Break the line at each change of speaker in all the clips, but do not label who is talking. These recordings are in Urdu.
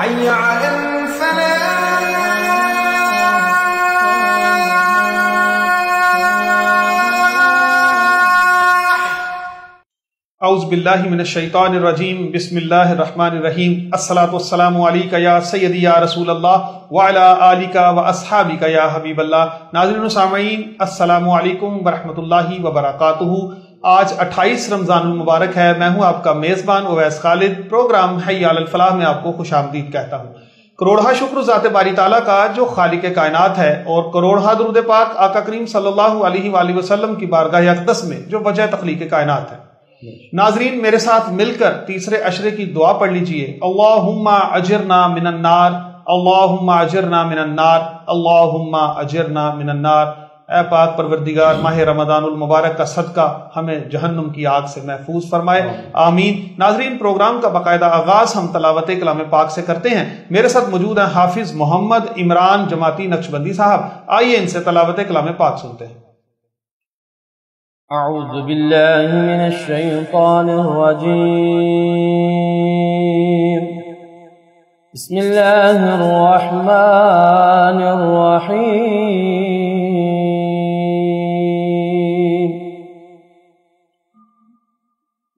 حي على الفلاح.
اعوذ باللہ من الشیطان الرجیم، بسم اللہ الرحمن الرحیم، الصلاۃ والسلام علیک یا سیدی یا رسول اللہ وعلی آلک و اصحابک یا حبیب اللہ۔ ناظرین و سامعین، السلام علیکم ورحمۃ اللہ وبرکاتہ۔ آج 28 رمضان المبارک ہے۔ میں ہوں آپ کا میزبان اویس خالد۔ پروگرام حی علی الفلاح میں آپ کو خوش آمدید کہتا ہوں۔ کروڑہا شکر ذات باری تعالیٰ کا جو خالق کائنات ہے، اور کروڑہا درود پاک آقا کریم صلی اللہ علیہ وآلہ وسلم کی بارگاہ اقدس میں جو وجہ تخلیق کائنات ہے۔ ناظرین، میرے ساتھ مل کر تیسرے عشرے کی دعا پڑھ لیجئے۔ اللہم اجرنا من النار، اللہم اجرنا من النار، اللہم اجرنا من النار۔ اے پاک پروردگار، ماہ رمضان المبارک کا صدقہ ہمیں جہنم کی آگ سے محفوظ فرمائے، آمین۔ ناظرین، پروگرام کا باقاعدہ آغاز ہم تلاوت کلام پاک سے کرتے ہیں۔ میرے ساتھ موجود ہیں حافظ محمد عمران جماعتی نقشبندی صاحب۔ آئیے ان سے تلاوت کلام پاک سنتے ہیں۔
اعوذ باللہ من الشیطان الرجیم، بسم اللہ الرحمن الرحیم۔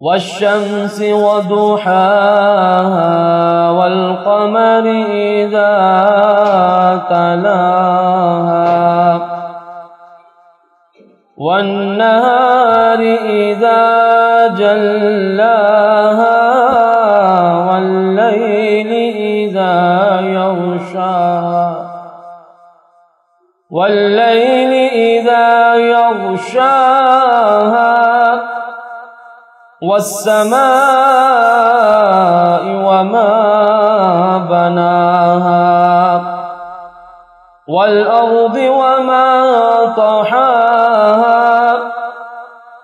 والشمس وضحاها والقمر اذا تلاها والنهار إذا جلاها والليل إذا يغشاها والسماء وما بناها والأرض وما طحاها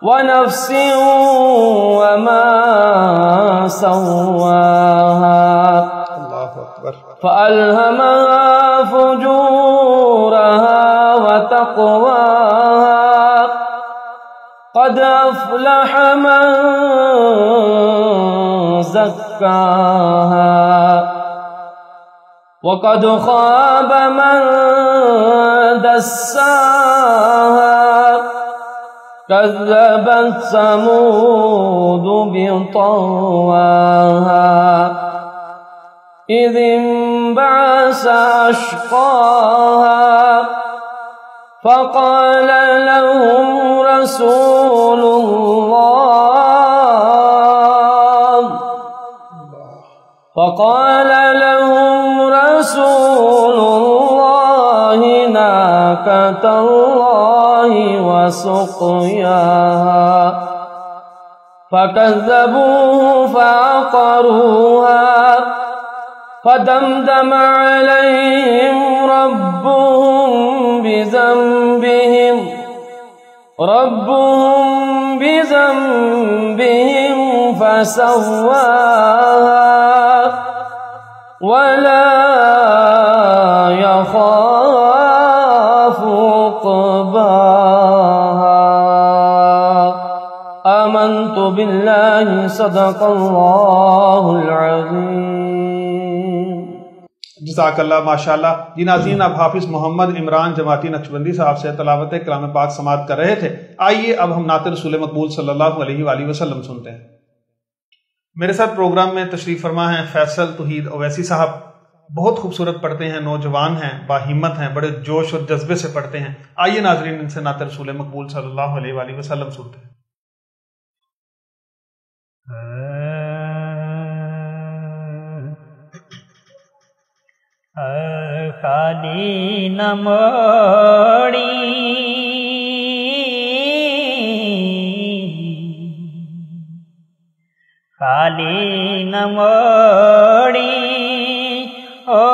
ونفس وما سواها فألهمها فجورها وتقواها قد أفلح من زكاها وقد خاب من دساها كذبت ثمود بطغواها إذ انبعث أشقاها فقال لهم رسول الله ناقة الله وسقياها فكذبوه فعقروها فدمدم عليهم ربهم بذنبهم فسواها ولا يخاف عقباها۔ آمنت بالله صدق اللہ العظیم۔
جزاک اللہ، ماشاء اللہ۔ جی ناظرین، اب حافظ محمد عمران جماعتی نقشبندی صاحب سے تلاوت کلام پاک سماعت کر رہے تھے۔ آئیے اب ہم نعت رسول مقبول صلی اللہ علیہ وآلہ وسلم سنتے ہیں۔ میرے ساتھ پروگرام میں تشریف فرما ہیں فیصل توحید اویسی صاحب۔ بہت خوبصورت پڑھتے ہیں، نوجوان ہیں، باہمت ہیں، بڑے جوش اور جذبے سے پڑھتے ہیں۔ آئیے ناظرین، ان سے نعت رسول مقبول صلی اللہ علیہ وآلہ وسلم سنتے ہیں۔
خالی نہ موڑی خالی نہ موڑی او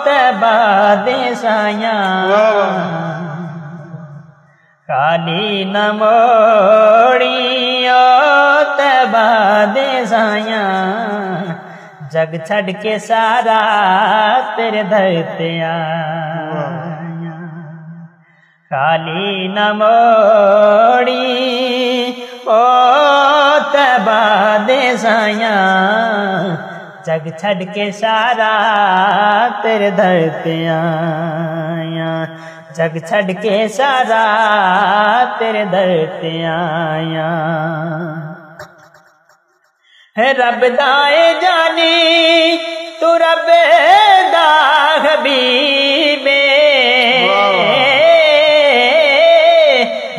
تبا دے سایاں، خالی نہ موڑی او تبا دے سایاں، جگ چھڑ کے سارا تیرے در تے آیا، خالی نہ موڑی او تبا دے سایاں، جگ چھڑ کے سارا تیرے در تے آیا جگ چھڑ کے سارا تیرے در تے آیا رب دائے جانی تو رب دا حبیب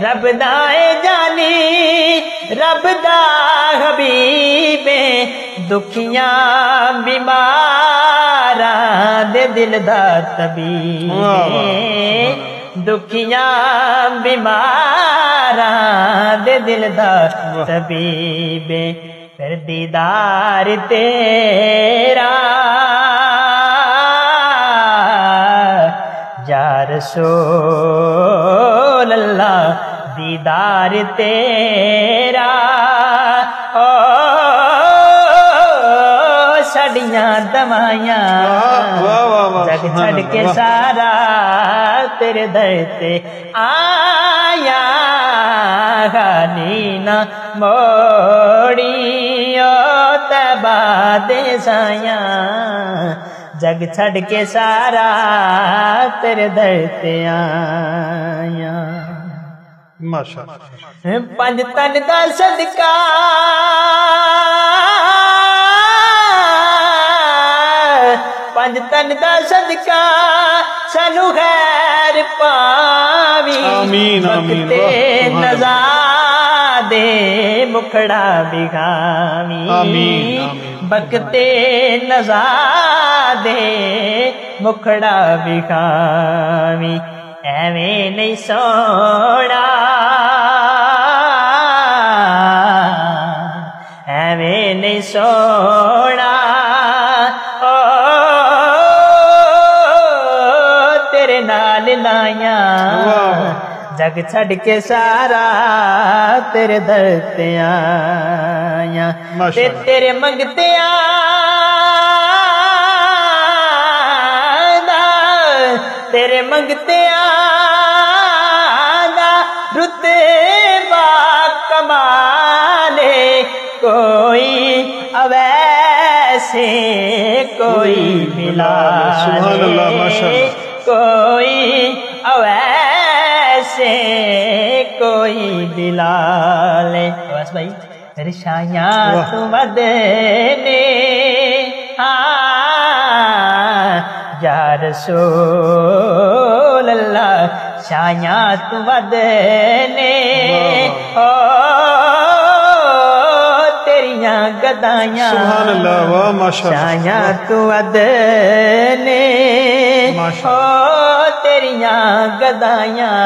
رب دائے جانی رب دا حبیب دکھیاں بیماراں دے دل دا طبیب دکھیاں بیماراں دے دل دا طبیب پھر دیدار تیرا یا رسول اللہ دیدار تیرا سڑیاں دوائیاں جگ چھڑ کے سارا تیرے در تے آیا خالی نہ موڑی تبا دے سایاں جگ چھڑ کے سارا تیرے در تے آیا
ماشاءاللہ
پنج تن دا صدقہ پنج تن دا صدقہ سانو خیر پاوی
آمین آمین
وقت نزا دے مکھڑا بگاوی
آمین
وقت نزا دے مکھڑا بگاوی ایویں نہیں سونا ایویں نہیں سونا تیرے نال لائیاں جگ چھڑ کے سارا تیرے در تے آیا تے تیرے منگتے تیرے منگتے آدھا رتبہ کمالے کوئی اویسے کوئی
سبحان اللہ ماشاءاللہ
کوئی اویسے کوئی بلال بس بھائی رشایاں تو مدنے یا رسول اللہ شایاں تو ودنے تیریاں گدایاں
سبحان اللہ واہ ماشاءاللہ
شایاں تو ودنے تیریاں گدایاں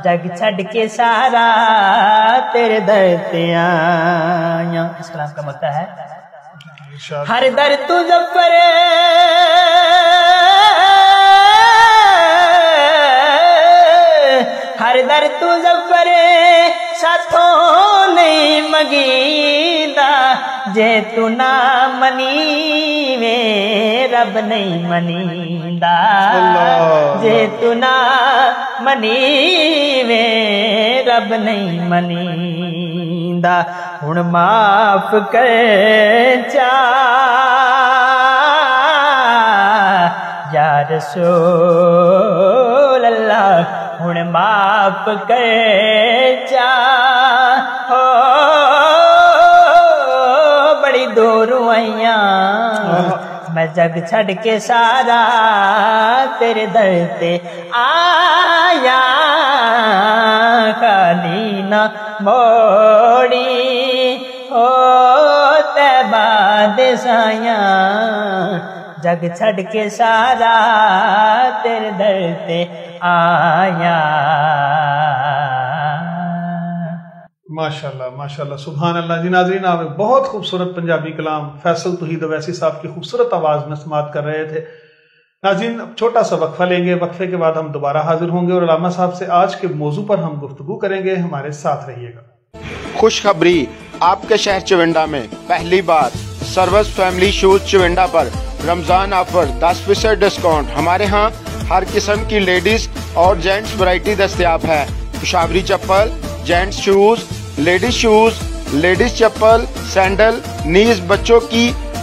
جگ چھڑ کے سارا تیرے در تے آیا اس کلام کا مطلب ہے ہر در تو ظفر ہر در تو ظفر ساتھوں نہیں مگیندہ جے تو نہ منی وے رب نہیں منیندہ جے تو نہ منی وے رب نہیں منیندہ ہن معاف کر چا یا رسول اللہ ہن معاف کر چا بڑی دور آئیاں میں جگ چھڑ کے سارا تیرے در تے آیا خالی نہ موڑی تیبہ دے سایاں جگ چھڑ کے سارا تیرے در تے آیا
ماشاءاللہ ماشاءاللہ سبحان اللہ جی ناظرین آپ بہت خوبصورت پنجابی کلام فیصل توحید اویسی صاحب کی خوبصورت آواز میں سماعت کر رہے تھے ناظرین چھوٹا سا وقفہ لیں گے وقفے کے بعد ہم دوبارہ حاضر ہوں گے اور علامہ صاحب سے آج کے موضوع پر ہم گفتگو کریں گے ہمارے ساتھ رہیے گا
خوشخبری آپ کے شہر چونڈا میں پہلی بار سروس فیملی شوز چونڈا پر رمضان آفر 10% ڈسکاؤنٹ ہمارے ہاں ہر قسم کی لیڈیز اور جینٹس ورائٹی دستیاب ہے پشاوری چپل جینٹس شوز لیڈیز چپل سینڈل نیز بچوں کی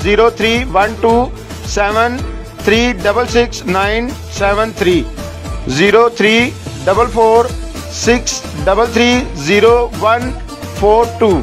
031273666973 034463300142।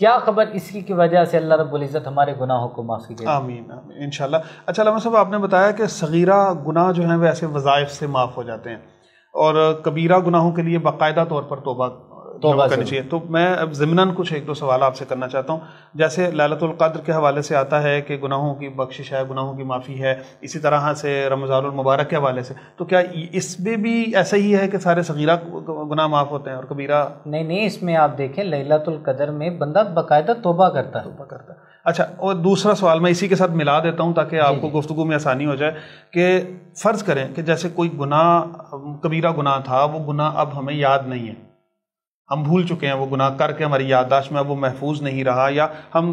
کیا خبر اسی کی وجہ سے اللہ رب العزت ہمارے گناہوں کو معافی دے.
آمین آمین انشاءاللہ. اچھا علامہ صاحب آپ نے بتایا کہ صغیرہ گناہ جو ہیں وہ ایسے وظائف سے معاف ہو جاتے ہیں اور کبیرہ گناہوں کے لیے باقاعدہ طور پر توبہ کرنی چاہیے. تو میں اب ضمناً کچھ ایک دو سوال آپ سے کرنا چاہتا ہوں. جیسے لیلۃ القدر کے حوالے سے آتا ہے کہ گناہوں کی بخشش ہے، گناہوں کی معافی ہے، اسی طرح سے رمضان المبارک کے حوالے سے، تو کیا اس میں بھی ایسا ہی ہے کہ سارے صغیرہ گناہ معاف ہوتے ہیں اور کبیرہ؟
نہیں، اس میں آپ دیکھیں لیلۃ القدر میں بندہ باقاعدہ توبہ کرتا ہے.
اچھا، اور دوسرا سوال میں اسی کے ساتھ ملا دیتا ہوں تاکہ آپ کو گفتگو میں آسانی ہو جائے کہ فرض کریں کہ جیسے کوئی گناہ کبیرہ گناہ تھا، وہ گناہ اب ہمیں یاد نہیں ہے، ہم بھول چکے ہیں وہ گناہ کر کے، ہماری یادداشت میں اب وہ محفوظ نہیں رہا، یا ہم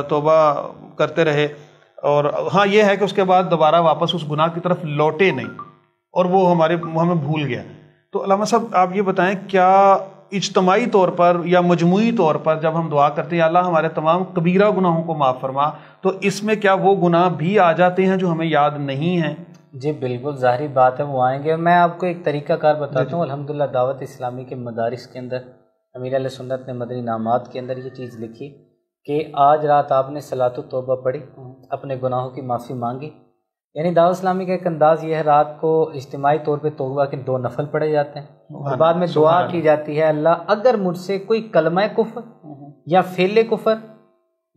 توبہ کرتے رہے اور ہاں یہ ہے کہ اس کے بعد دوبارہ واپس اس گناہ کی طرف لوٹے نہیں اور وہ ہمیں بھول گیا. تو علامہ صاحب آپ یہ بتائیں، کیا اجتماعی طور پر یا مجموعی طور پر جب ہم دعا کرتے ہیں اللہ ہمارے تمام کبیرہ گناہوں کو معاف فرما، تو اس میں کیا وہ گناہ بھی آ جاتے ہیں جو ہمیں یاد نہیں ہیں؟
جی بالکل، ظاہری بات ہے وہ آئیں گے. میں آپ کو ایک طریقہ کار بتاتا ہوں. الحمدللہ دعوت اسلامی کے مدارس کے اندر امیر علیہ سنت نے مدنی انعامات کے اندر یہ چیز لکھی کہ آج رات آپ نے صلاۃ التوبہ پڑھی، اپنے گناہوں کی معافی مانگی. یعنی دعوت اسلامی کا ایک انداز یہ ہے، رات کو اجتماعی طور پہ توبہ کے 2 نفل پڑھے جاتے ہیں اور بعد میں دعا کی جاتی ہے، اللہ اگر مجھ سے کوئی کلمہ کفر یا فعل کفر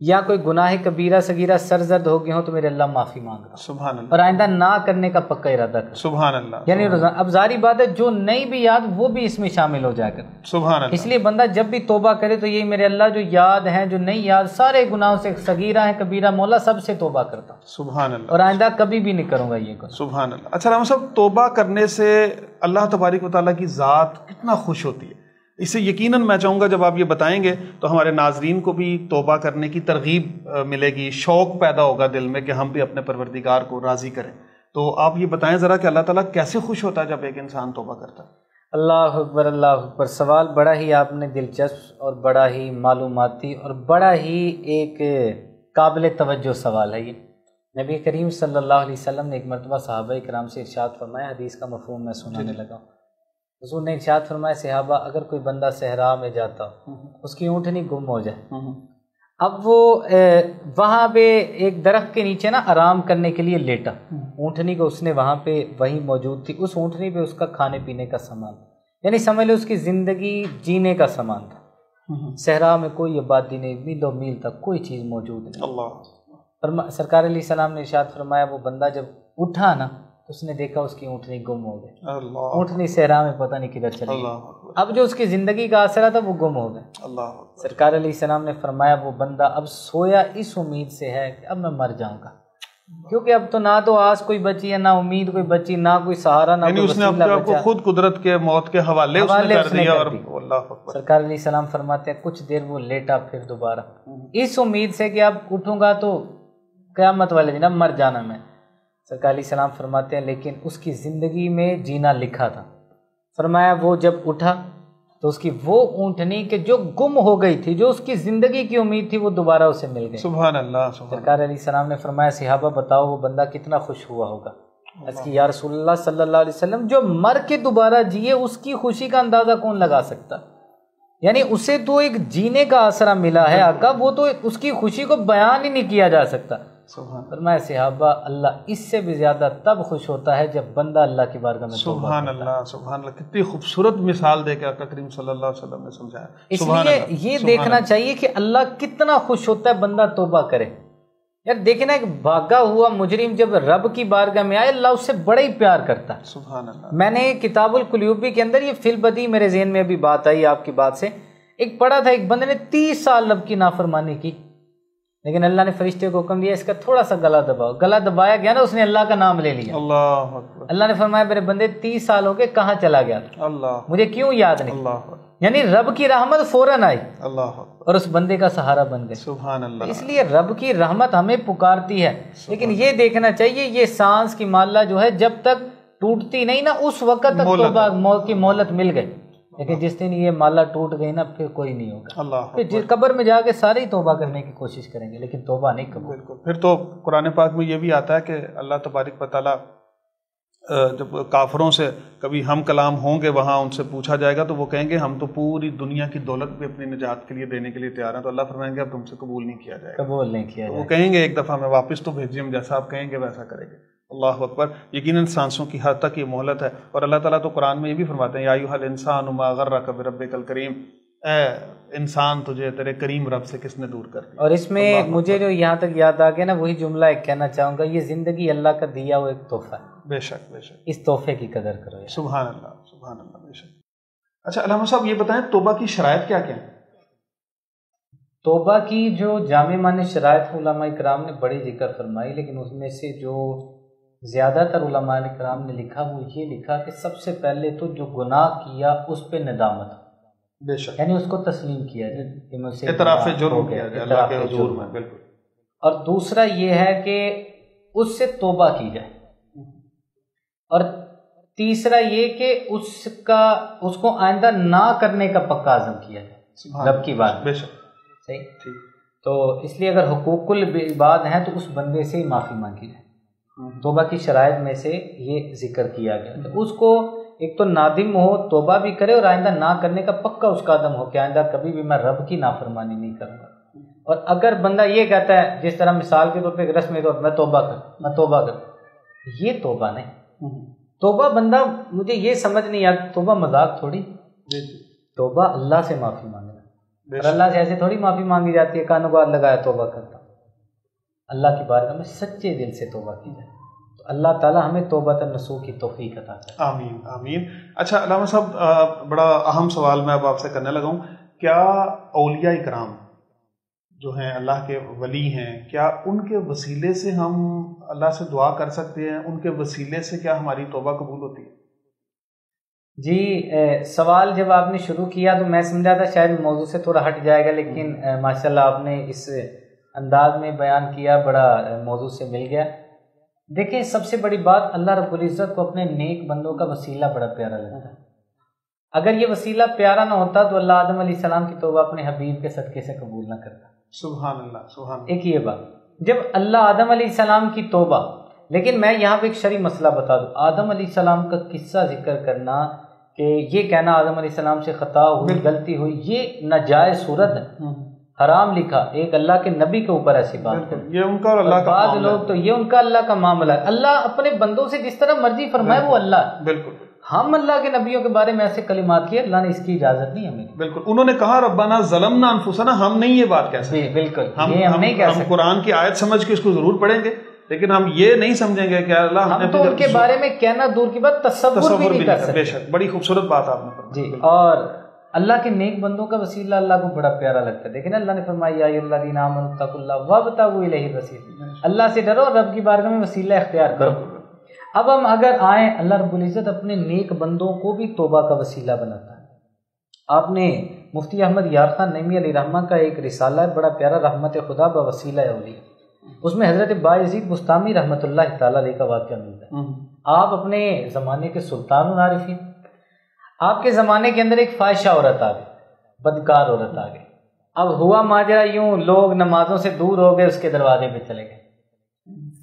یا کوئی گناہ کبیرہ صغیرہ سرزد ہو گئے ہوں تو میرے اللہ معافی مانگ رہا،
سبحان اللہ،
اور آئندہ نہ کرنے کا پکا ارادہ کر.
سبحان اللہ.
یعنی روزانہ اب ظاہری بات ہے جو نہیں بھی یاد وہ بھی اس میں شامل ہو جائے گا.
سبحان اللہ.
اس لیے بندہ جب بھی توبہ کرے تو یہی میرے اللہ جو یاد ہیں جو نہیں یاد سارے گناہوں سے، صغیرہ ہیں کبیرہ، مولا سب سے توبہ کرتا ہوں،
سبحان اللہ،
اور آئندہ کبھی بھی نہیں کروں گا یہ گناہ.
سبحان اللہ. اچھا رحمت صاحب، توبہ کرنے سے اللہ تبارک و تعالیٰ کی ذات کتنا خوش ہوتی ہے، اس سے یقیناً میں چاہوں گا جب آپ یہ بتائیں گے تو ہمارے ناظرین کو بھی توبہ کرنے کی ترغیب ملے گی، شوق پیدا ہوگا دل میں کہ ہم بھی اپنے پروردگار کو راضی کریں. تو آپ یہ بتائیں ذرا کہ اللہ تعالیٰ کیسے خوش ہوتا ہے جب ایک انسان توبہ کرتا ہے؟
اللہ اکبر، اللہ اکبر. سوال بڑا ہی آپ نے دلچسپ اور بڑا ہی معلوماتی اور بڑا ہی ایک قابل توجہ سوال ہے. یہ نبی کریم صلی اللہ علیہ وسلم نے ایک مرتبہ صحابہ کرام سے ارشاد فرمایا، حدیث کا مفہوم میں سنانے لگا ہوں. حضور نے ارشاد فرمایا، صحابہ اگر کوئی بندہ صحرا میں جاتا ہو، اس کی اونٹنی گم ہو جائے، اب وہ وہاں پہ ایک درخت کے نیچے نا آرام کرنے کے لیے لیٹا، اونٹنی کو اس نے وہاں پہ وہی موجود تھی، اس اونٹنی پہ اس کا کھانے پینے کا سامان، یعنی سمجھ لو اس کی زندگی جینے کا سامان تھا. صحرا میں کوئی آبادی نہیں، میل و میل تک کوئی چیز موجود نہیں. اللہ سرکار علیہ السلام نے ارشاد فرمایا، وہ بندہ جب اٹھا نا اس نے دیکھا اس کی اونٹنی گم ہو گئی. اونٹنی صحرا میں پتہ نہیں کدھر چلی گئی. اب جو اس کی زندگی کا آسرا تھا وہ گم ہو گئے. سرکار علیہ السلام نے فرمایا، وہ بندہ اب سویا اس امید سے ہے کہ اب میں مر جاؤں گا، کیونکہ اب تو نہ تو آس کوئی بچی ہے، نہ امید کوئی بچی، نہ کوئی سہارا، نہ کوئی وسیلہ بچا.
خود قدرت کے موت کے حوالے کر دیا. اور
سرکار علیہ السلام فرماتے ہیں کچھ دیر وہ لیٹا، پھر دوبارہ اس امید سے کہ اب اٹھوں گا تو قیامت والے دن اب مر جانا میں. سرکار علیہ السلام فرماتے ہیں لیکن اس کی زندگی میں جینا لکھا تھا. فرمایا وہ جب اٹھا تو اس کی وہ اونٹنی کہ جو گم ہو گئی تھی، جو اس کی زندگی کی امید تھی، وہ دوبارہ اسے مل گئی.
سبحان اللہ.
سرکار علیہ السلام نے فرمایا، صحابہ بتاؤ وہ بندہ کتنا خوش ہوا ہوگا. اس کی یا رسول اللہ صلی اللہ علیہ وسلم، جو مر کے دوبارہ جیے اس کی خوشی کا اندازہ کون لگا سکتا؟ یعنی اسے تو ایک جینے کا آسرا ملا ہے آقا، وہ تو اس کی خوشی کو بیان ہی نہیں کیا جا سکتا. فرمایا صحابہ اللہ اس سے بھی زیادہ تب خوش ہوتا ہے جب بندہ اللہ کی بارگاہ میں توبہ کرتا ہے. سبحان اللہ،
سبحان اللہ. کتنی خوبصورت مثال دے کے آقا کریم صلی اللہ علیہ وسلم نے سمجھایا.
اس لیے یہ دیکھنا چاہیے کہ اللہ کتنا خوش ہوتا ہے بندہ توبہ کرے. یار دیکھیں نا، ایک بھاگا ہوا مجرم جب رب کی بارگاہ میں آئے، اللہ اس سے بڑا ہی پیار کرتا ہے.
سبحان اللہ.
میں نے کتاب القلوبی کے اندر یہ فی البدی میرے ذہن میں ابھی بات آئی آپ کی بات سے، ایک پڑھا تھا ایک بندے نے 30 سال رب کی نافرمانی کی، لیکن اللہ نے فرشتے کو حکم دیا اس کا تھوڑا سا گلا دباؤ. گلا دبایا گیا نا، اس نے اللہ کا نام لے لیا.
اللہ اکبر.
اللہ نے فرمایا میرے بندے 30 سال ہو گئے، کہاں چلا گیا تھا؟
اللہ،
مجھے کیوں یاد نہیں؟
اللہ،
یعنی رب کی رحمت فوراً آئی.
اللہ،
اور اس بندے کا سہارا بن گئے.
سبحان اللہ.
اس لیے رب کی رحمت ہمیں پکارتی ہے، لیکن یہ دیکھنا چاہیے یہ سانس کی مالہ جو ہے جب تک ٹوٹتی نہیں نا اس وقت تک توبہ کی مہلت مل گئی. لیکن جس دن یہ مالا ٹوٹ گئی نا پھر کوئی نہیں ہوگا.
اللہ،
قبر میں جا کے سارے ہی توبہ کرنے کی کوشش کریں گے لیکن توبہ نہیں کریں.
بالکل. پھر تو قرآن پاک میں یہ بھی آتا ہے کہ اللہ تبارک و تعالیٰ جب کافروں سے کبھی ہم کلام ہوں گے وہاں ان سے پوچھا جائے گا تو وہ کہیں گے ہم تو پوری دنیا کی دولت بھی اپنی نجات کے لیے دینے کے لیے تیار ہیں، تو اللہ فرمائیں گے اب تم سے قبول نہیں کیا جائے گا،
قبول نہیں کیا جائے
وہ کہیں گے ایک دفعہ میں واپس تو بھیجیے، ہم جیسا آپ کہیں گے ویسا کریں گے۔ اللہ اکبر۔ یقیناً سانسوں کی حد تک یہ مہلت ہے، اور اللہ تعالیٰ تو قرآن میں یہ بھی فرماتے ہیں یا ایھا الانسان ما غرک بربک الکریم، اے انسان تجھے تیرے کریم رب سے کس نے دور کر دیا۔
اور اس میں مجھے جو یہاں تک یاد آ گیا نا، وہی جملہ ایک کہنا چاہوں گا، یہ زندگی اللہ کا دیا ہوا ایک تحفہ ہے،
بے شک بے شک،
اس تحفے کی قدر کرو یار۔
سبحان اللہ سبحان اللہ، بے شک۔ اچھا علامہ صاحب یہ بتائیں توبہ کی شرائط کیا کیا ہیں؟
توبہ کی جو جامع معنی شرائط علماء کرام نے بڑی ذکر فرمائی، لیکن اس میں سے جو زیادہ تر علماء کرام نے لکھا وہ یہ لکھا کہ سب سے پہلے تو جو گناہ کیا اس پہ ندامت،
بے شک،
یعنی اس کو تسلیم کیا جائے کہ مجھ سے
اعتراف
گناہ
جرم
ہو گیا،
کیا جائے اللہ کے
اعتراف
حضور
جرم۔
میں، بالکل۔
اور دوسرا یہ ہے کہ اس سے توبہ کی جائے، اور تیسرا یہ کہ اس کو آئندہ نہ کرنے کا پکا عزم کیا جائے رب کی بات،
بے شک،
صحیح۔
ٹھیک۔
تو اس لیے اگر حقوق العباد ہیں تو اس بندے سے ہی معافی مانگی جائے۔ توبہ کی شرائط میں سے یہ ذکر کیا گیا، تو اس کو ایک تو نادم ہو، توبہ بھی کرے، اور آئندہ نہ کرنے کا پکا اس کا عدم ہو کہ آئندہ کبھی بھی میں رب کی نافرمانی نہیں کروں گا۔ اور اگر بندہ یہ کہتا ہے جس طرح مثال کے طور پہ ایک رسم طور میں توبہ کر، یہ توبہ نہیں۔ توبہ بندہ مجھے یہ سمجھ نہیں آتی، توبہ مذاق تھوڑی، توبہ اللہ سے معافی مانگنا، اور اللہ سے ایسے تھوڑی معافی مانگی جاتی ہے کانوں کو ہاتھ لگایا توبہ کرتا ہوں۔ اللہ کی بارگاہ میں سچے دل سے توبہ کی جائے تو اللہ تعالیٰ ہمیں توبۃ النصوح کی توفیق عطا کرے۔
آمین آمین۔ اچھا علامہ صاحب بڑا اہم سوال میں اب آپ سے کرنے لگا ہوں، کیا اولیاء کرام جو ہیں اللہ کے ولی ہیں، کیا ان کے وسیلے سے ہم اللہ سے دعا کر سکتے ہیں؟ ان کے وسیلے سے کیا ہماری توبہ قبول ہوتی ہے؟
جی سوال جب آپ نے شروع کیا تو میں سمجھا تھا شاید موضوع سے تھوڑا ہٹ جائے گا، لیکن ماشاءاللہ آپ نے اس انداز میں بیان کیا، بڑا موضوع سے مل گیا۔ دیکھیں سب سے بڑی بات، اللہ رب العزت کو اپنے نیک بندوں کا وسیلہ بڑا پیارا لگتا ہے۔ اگر یہ وسیلہ پیارا نہ ہوتا تو اللہ آدم علیہ السلام کی توبہ اپنے حبیب کے صدقے سے قبول نہ کرتا۔
سبحان اللہ سبحان اللہ۔
ایک یہ بات، جب اللہ آدم علیہ السلام کی توبہ، لیکن میں یہاں پہ ایک شرعی مسئلہ بتا دوں، آدم علیہ السلام کا قصہ ذکر کرنا کہ یہ کہنا آدم علیہ السلام سے خطا ہوئی، غلطی ہوئی، یہ ناجائز صورت ہے، حرام لکھا ایک اللہ کے نبی کے اوپر ایسی بات ہے،
یہ ان کا اور اللہ کا
بعض لوگ تو یہ ان کا اللہ کا معاملہ ہے۔ اللہ اپنے بندوں سے جس طرح مرضی فرمائے وہ اللہ ہے،
بالکل۔
ہم اللہ کے نبیوں کے بارے میں ایسے کلمات کیے، اللہ نے اس کی اجازت نہیں ہمیں،
بالکل۔ انہوں نے کہا ربنا ظلمنا انفسنا، ہم نہیں یہ بات کہہ سکتے،
بالکل یہ ہم نہیں کہہ
ہم
سکتے۔
قرآن کی آیت سمجھ کے اس کو ضرور پڑھیں گے، لیکن ہم یہ نہیں سمجھیں گے کہ اللہ
ہم تو ان کے بارے میں کہنا دور کی بات، تصور بھی نہیں کر سکتے۔
بے شک، بڑی خوبصورت بات آپ نے فرمائی۔
جی، اور اللہ کے نیک بندوں کا وسیلہ اللہ کو بڑا پیارا لگتا ہے۔ دیکھیں اللہ نے فرمایا یا ایھا الذین آمنوا اتقوا اللہ وابتغوا الیہ الوسیلہ، اللہ سے ڈرو اور رب کی بارگاہ میں وسیلہ اختیار کرو۔ اب ہم اگر آئیں، اللہ رب العزت اپنے نیک بندوں کو بھی توبہ کا وسیلہ بناتا ہے۔ آپ نے مفتی احمد یار خان نعیمی علیہ رحمہ کا ایک رسالہ ہے بڑا پیارا، رحمت خدا بوسیلہ اولیاء، اس میں حضرت بایزید بستامی رحمۃ اللہ تعالیٰ علیہ کا واقعہ ملتا ہے۔ آپ اپنے زمانے کے سلطان العارفین، آپ کے زمانے کے اندر ایک فاحشہ عورت آ گئی، بدکار عورت آ گئی۔ اب ہوا ماجرا یوں، لوگ نمازوں سے دور ہو گئے، اس کے دروازے پہ چلے گئے۔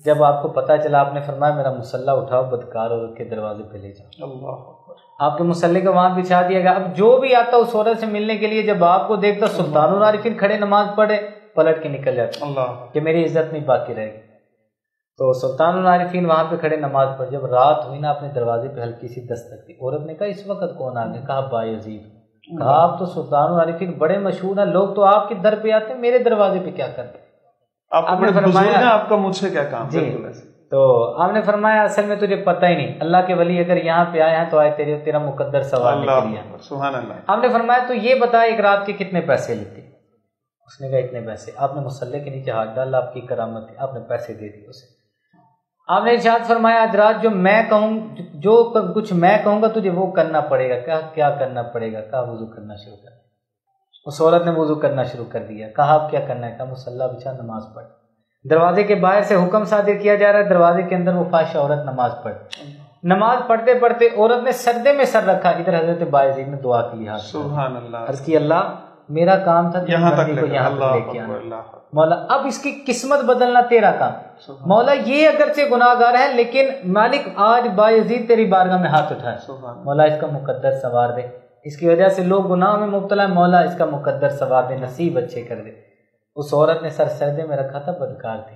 جب آپ کو پتہ چلا، آپ نے فرمایا میرا مسلح اٹھاؤ، بدکار عورت کے دروازے پہ لے جاؤ۔
اللہ اکبر۔
آپ کے مسلح کو وہاں بچھا دیا گیا۔ اب جو بھی آتا اس عورت سے ملنے کے لیے، جب آپ کو دیکھتا سلطان العارفین کھڑے نماز پڑھے، پلٹ کے نکل جاتا
اللہ
کہ میری عزت نہیں باقی رہے گی۔ تو سلطان العارفین وہاں پہ کھڑے نماز پڑھ، جب رات ہوئی نا، اپنے دروازے پہ ہلکی سی دستک دی۔ عورت نے کہا اس وقت کون آ گیا؟ کہا بایزید۔ کہا آپ تو سلطان العارفین بڑے مشہور ہیں، لوگ تو آپ کے در پہ آتے ہیں، میرے دروازے پہ کیا کرتے؟
آپ نے فرمایا آپ کا مجھ سے کیا کام؟
جی، تو آپ نے فرمایا اصل میں تجھے پتہ ہی نہیں، اللہ کے ولی اگر یہاں پہ آئے ہیں تو آئے تیرا مقدر سوال لے کے لیے۔
سبحان اللہ۔
آپ نے فرمایا تو یہ بتا ایک رات کے کتنے پیسے لیتے؟ اس نے کہا اتنے پیسے۔ آپ نے مسلح کے نیچے ہاتھ ڈالا، آپ کی کرامت ہے، آپ نے پیسے دے دیے اسے۔ آپ نے ارشاد فرمایا آج رات جو میں کہوں، جو کچھ میں کہوں گا تجھے وہ کرنا پڑے گا۔ کیا کرنا پڑے گا؟ کہا وضو کرنا شروع کر۔ اس عورت نے وضو کرنا شروع کر دیا۔ کہا اب کیا کرنا ہے؟ کہا مصلی بچھا، نماز پڑھ۔ دروازے کے باہر سے حکم صادر کیا جا رہا ہے، دروازے کے اندر وہ فاحشہ عورت نماز پڑھ۔ نماز پڑھتے پڑھتے عورت نے سجدے میں سر رکھا، ادھر حضرت بایزید نے دعا کی، ہاتھ
سبحان اللہ،
عرض کی اللہ میرا کام تھا
یہاں تک
کو یہاں تک لے کے آنا.
اللہ
مولا اب اس کی قسمت بدلنا تیرا کام. مولا یہ اگرچہ گناہ گار ہے لیکن مالک آج بایزید تیری بارگاہ میں ہاتھ اٹھائے. مولا اس کا مقدر سنوار دے. اس کی وجہ سے لوگ گناہ میں مبتلا ہے. مولا اس کا مقدر سنوار دے, نصیب اچھے کر دے. اس عورت نے سر سردے میں رکھا تھا, بدکار تھی.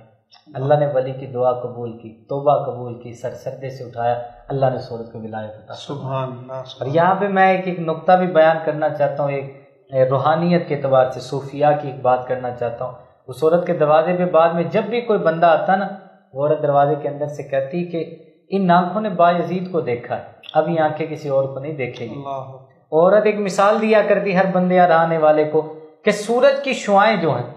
اللہ نے ولی کی دعا قبول کی, توبہ قبول کی, سر سردے سے اٹھایا. اللہ نے اس عورت کو ولایت عطا.
سبحان اللہ.
اور یہاں پہ میں ایک نقطہ بھی بیان کرنا چاہتا ہوں, ایک روحانیت کے اعتبار سے صوفیاء کی ایک بات کرنا چاہتا ہوں. اس عورت کے دروازے پہ بعد میں جب بھی کوئی بندہ آتا نا, وہ عورت دروازے کے اندر سے کہتی کہ ان آنکھوں نے بایزید کو دیکھا ہے, اب یہ آنکھیں کسی اور کو نہیں دیکھے گی. عورت ایک مثال دیا کرتی ہر بندے اور آنے والے کو کہ سورج کی شعائیں جو ہیں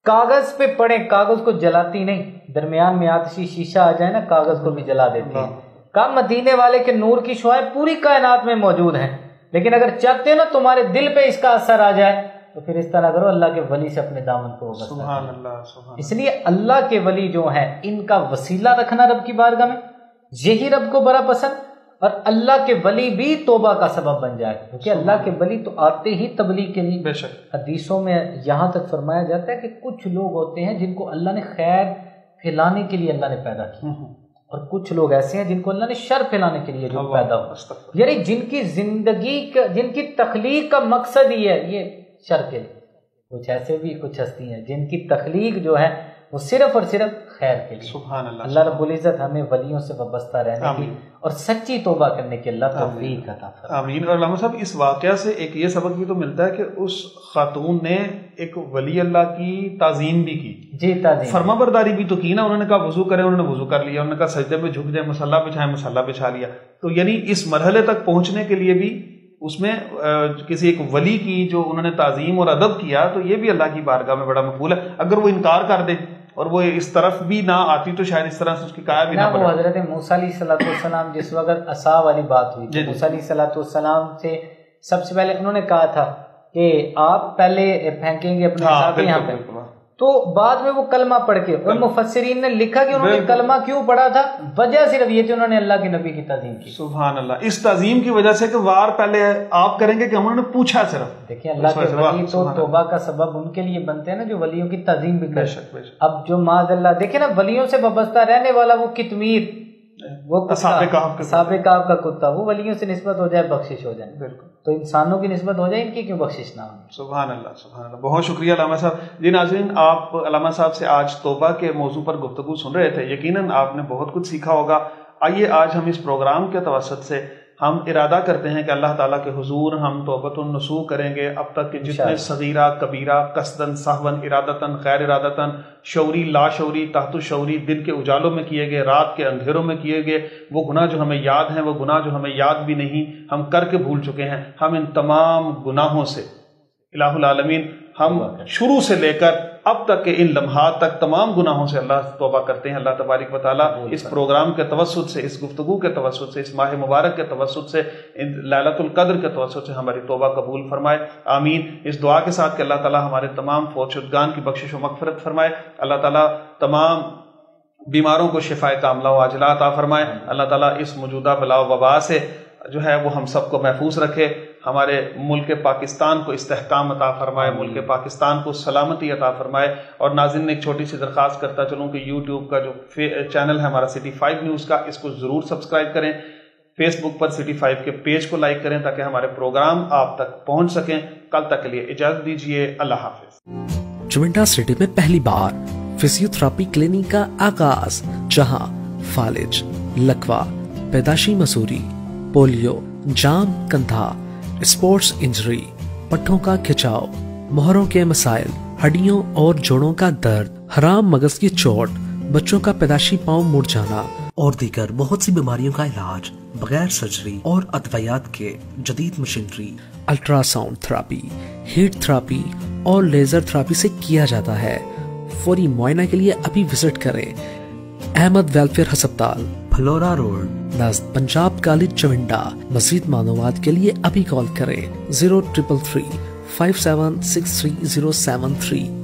کاغذ پہ پڑے, کاغذ کو جلاتی نہیں. درمیان میں آتشی شیشہ آ جائے نا, کاغذ کو بھی جلا دیتی ہے. کہا مدینے والے کے نور کی شعائیں پوری کائنات میں موجود ہیں, لیکن اگر چاہتے ہو نا تمہارے دل پہ اس کا اثر آ جائے تو پھر اس طرح کرو, اللہ کے ولی سے اپنے دامن کو
سبحان اللہ.
اس لیے اللہ کے ولی جو ہیں ان کا وسیلہ رکھنا رب کی بارگاہ میں, یہی رب کو بڑا پسند. اور اللہ کے ولی بھی توبہ کا سبب بن جائے, کیونکہ اللہ کے ولی تو آتے ہی تبلیغ کے لیے.
بے شک
حدیثوں میں یہاں تک فرمایا جاتا ہے کہ کچھ لوگ ہوتے ہیں جن کو اللہ نے خیر پھیلانے کے لیے اللہ نے پیدا کیا, اور کچھ لوگ ایسے ہیں جن کو اللہ نے شر پھیلانے کے لیے جو پیدا ہوا. یعنی جن کی زندگی کا, جن کی تخلیق کا مقصد ہی ہے یہ شر کے لیے. کچھ ایسے بھی کچھ ہستی ہیں جن کی تخلیق جو ہے وہ صرف اور صرف خیر کے لیے.
سبحان اللہ.
اللہ رب العزت ہمیں ولیوں سے وابستہ رہنے کی اور سچی توبہ کرنے کی اللہ توفیق عطا فرمائے.
آمین. اور علامہ صاحب اس واقعہ سے ایک یہ سبق بھی تو ملتا ہے کہ اس خاتون نے ایک ولی اللہ کی تعظیم بھی کی.
جی تعظیم,
فرما برداری بھی تو کی نا. انہوں نے کہا وضو کریں, انہوں نے وضو کر لیا. انہوں نے کہا سجدے میں جھک جائیں, مصلی بچھائیں, مصلی بچھا لیا. تو یعنی اس مرحلے تک پہنچنے کے لیے بھی اس میں کسی ایک ولی کی جو انہوں نے تعظیم اور ادب کیا, تو یہ بھی اللہ کی بارگاہ میں بڑا مقبول ہے. اگر وہ انکار کر دے اور وہ اس طرف بھی نہ آتی تو شاید اس طرح سے اس کی کایا بھی نہ
پڑے. وہ حضرت موسیٰ علیہ السلام جس وقت عصا والی بات ہوئی, موسیٰ علیہ السلام سے سب سے پہلے انہوں نے کہا تھا کہ آپ پہلے پھینکیں گے اپنے عصا کو یہاں پہ, تو بعد میں وہ کلمہ پڑھ کے, اور مفسرین نے لکھا کہ انہوں نے کلمہ کیوں پڑھا تھا, وجہ صرف یہ کہ انہوں نے اللہ کے نبی کی تعظیم کی.
سبحان اللہ. اس تعظیم کی وجہ سے کہ وار پہلے آپ کریں گے کہ انہوں نے پوچھا صرف.
دیکھیں اللہ کے ولی تو توبہ کا سبب ان کے لیے بنتے ہیں نا جو ولیوں کی تعظیم بھی کرتے. اب جو معاذ اللہ دیکھیں نا ولیوں سے وابستہ رہنے والا وہ کتمیر, وہ اصحاب کہف کا کتا, وہ ولیوں سے نسبت ہو جائے بخشش ہو جائے. بالکل. تو انسانوں کی نسبت ہو جائے, ان کی کیوں بخشش نہ ہو.
سبحان اللہ. سبحان اللہ. بہت شکریہ علامہ صاحب. جی ناظرین, آپ علامہ صاحب سے آج توبہ کے موضوع پر گفتگو سن رہے تھے. یقیناً آپ نے بہت کچھ سیکھا ہوگا. آئیے آج ہم اس پروگرام کے توسط سے ہم ارادہ کرتے ہیں کہ اللہ تعالیٰ کے حضور ہم توبۃ النصوح کریں گے. اب تک کے جتنے صغیرہ کبیرہ, قصدن سہون, ارادتاً غیر ارادتاً, شعوری لا شعوری, تحت شعوری, دن کے اجالوں میں کیے گئے, رات کے اندھیروں میں کیے گئے, وہ گناہ جو ہمیں یاد ہیں, وہ گناہ جو ہمیں یاد بھی نہیں, ہم کر کے بھول چکے ہیں, ہم ان تمام گناہوں سے الہ العالمین ہم شروع سے لے کر اب تک کے ان لمحات تک تمام گناہوں سے اللہ توبہ کرتے ہیں. اللہ تبارک و تعالیٰ اس پروگرام کے توسط سے, اس گفتگو کے توسط سے, اس ماہ مبارک کے توسط سے, لیلۃ القدر کے توسط سے ہماری توبہ قبول فرمائے. آمین. اس دعا کے ساتھ کہ اللہ تعالیٰ ہمارے تمام فوت شدگان کی بخشش و مغفرت فرمائے. اللہ تعالیٰ تمام بیماروں کو شفاء کاملہ و عاجلہ عطا فرمائے. اللہ تعالیٰ اس موجودہ بلا و وبا سے جو ہے وہ ہم سب کو محفوظ رکھے. ہمارے ملک پاکستان کو استحکام عطا فرمائے, ملک پاکستان کو سلامتی عطا فرمائے. اور ناظرین ایک چھوٹی سی درخواست کرتا چلوں کہ یوٹیوب کا جو چینل ہے ہمارا سٹی 5 نیوز کا, اس کو ضرور سبسکرائب کریں. فیس بک پر سٹی 5 کے پیج کو لائک کریں تاکہ ہمارے پروگرام آپ تک پہنچ سکیں. کل تک کے لیے اجازت دیجیے. اللہ حافظ.
چونٹا سٹی میں پہلی بار فزیو تھراپی کلینک کا آغاز, جہاں فالج, لکوا, پیدائشی مسوری, پولیو, جام کندھا, اسپورٹس انجری, پٹھوں کا کھچاؤ, مہروں کے مسائل, ہڈیوں اور جوڑوں کا درد, حرام مغز کی چوٹ, بچوں کا پیدائشی پاؤں مڑ جانا اور دیگر بہت سی بیماریوں کا علاج بغیر سرجری اور ادویات کے جدید machinery, ultrasound therapy, heat therapy اور لیزر تھراپی سے کیا جاتا ہے. فوری معائنہ کے لیے ابھی وزٹ کریں احمد ویلفیئر ہسپتال, پھلورا روڈ, نزد پنجاب کالج چونڈا. مزید معلومات کے لیے ابھی کال کریں 0333 5763 073.